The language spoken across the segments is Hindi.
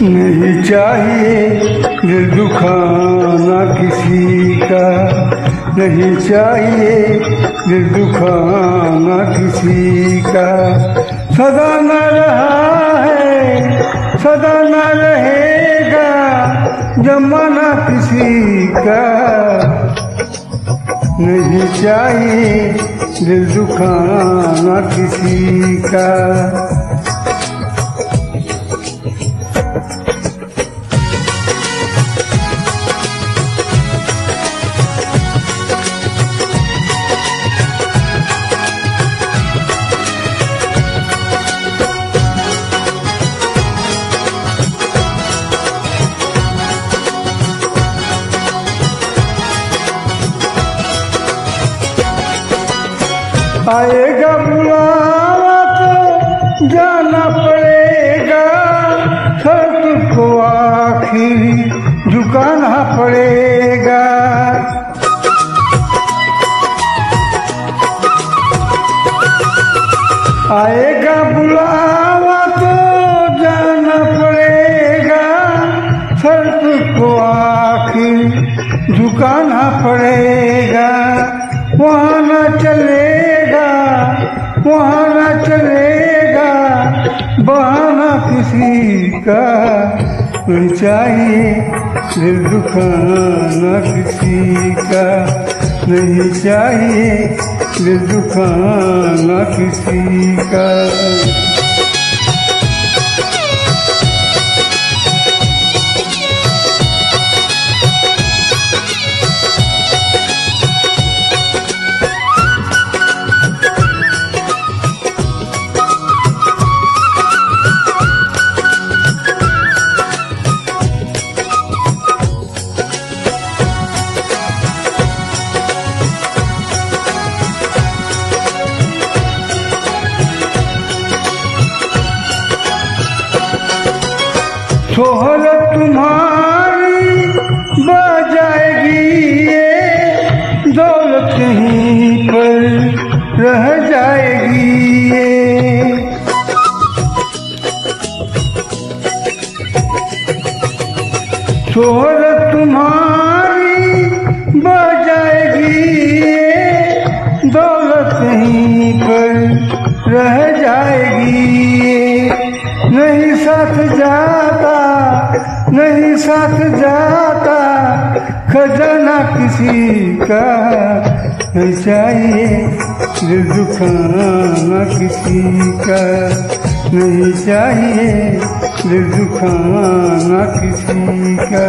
नहीं चाहिए दिल दुखाना किसी का, नहीं चाहिए दिल दुखाना किसी का। सदा न रहा है सदा न रहेगा जमाना किसी का, नहीं चाहिए दिल दुखाना किसी का। आएगा बुलावा तो जाना पड़ेगा, सर को आखिर झुकाना पड़ेगा। आएगा बुलावा तो जाना पड़ेगा, सर को आखिर झुकाना पड़ेगा। वहाँ न चलेगा वहाँ न चलेगा बहाना किसी का, नहीं चाहिए दिल दुखाना किसी का, नहीं चाहिए दिल दुखाना किसी का। सोहरत तुम्हारी बजाएगी ये, दौलत कहीं पर रह जाएगी ये। सोहरत तुम्हारी बजाएगी ये, दौलत कहीं पर रह जाएगी ये। नहीं साथ जाता नहीं साथ जाता खजाना किसी का, नहीं चाहिए दिल दुखाना किसी का, नहीं चाहिए दिल दुखाना किसी का।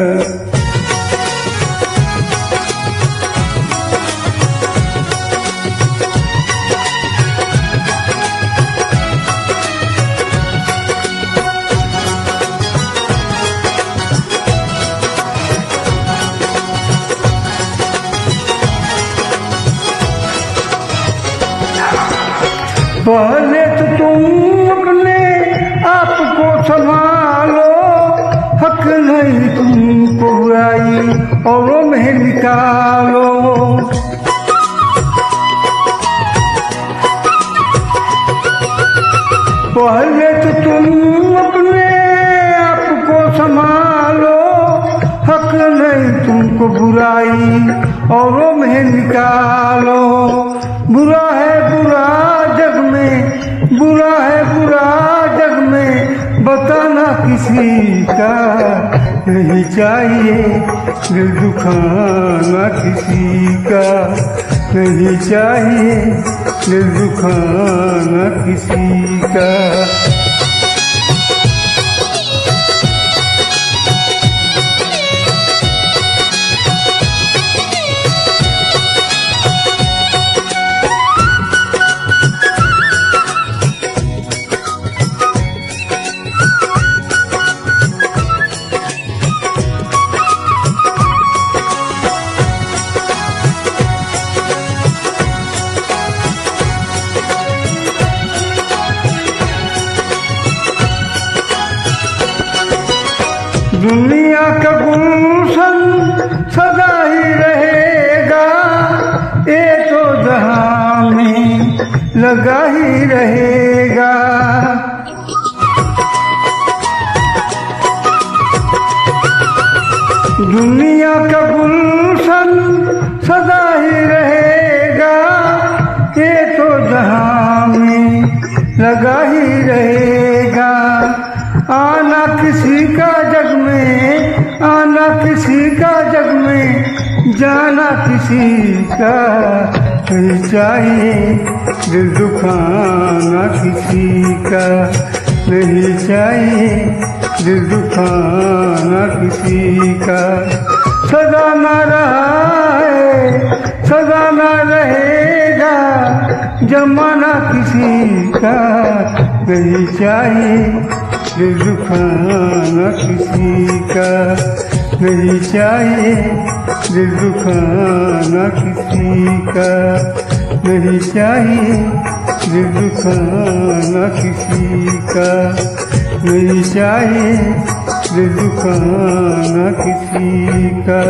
पहले तो तुम अपने आप को संभालो, हक नहीं तुमको बुराई औरों में निकालो। पहले तो तुम अपने आप को संभालो, हक नहीं तुमको बुराई औरों में निकालो। बुरा है बुरा जग में, बुरा है बुरा जग में बताना किसी का, नहीं चाहिए दिल दुखाना किसी का, नहीं चाहिए दिल दुखाना किसी का। दुनिया का गुलशन सदा ही रहेगा, ये तो जहां में लगा ही रहेगा। दुनिया का गुलशन सदा ही रहेगा, ये तो जहां में लगा ही रहेगा। आना किसी का जग में, आना किसी का जग में, जाना किसी का नहीं चाहिए। दिल दुखाना किसी का नहीं चाहिए, दिल दुखाना किसी का। सदा न रहा है, सदा न रहेगा, जमाना किसी का नहीं चाहिए। दिल दुखाना किसी का नहीं चाहिए, दिल दुखाना किसी का नहीं चाहिए। दिल दुखाना किसी का नहीं चाहिए, दिल दुखाना किसी का।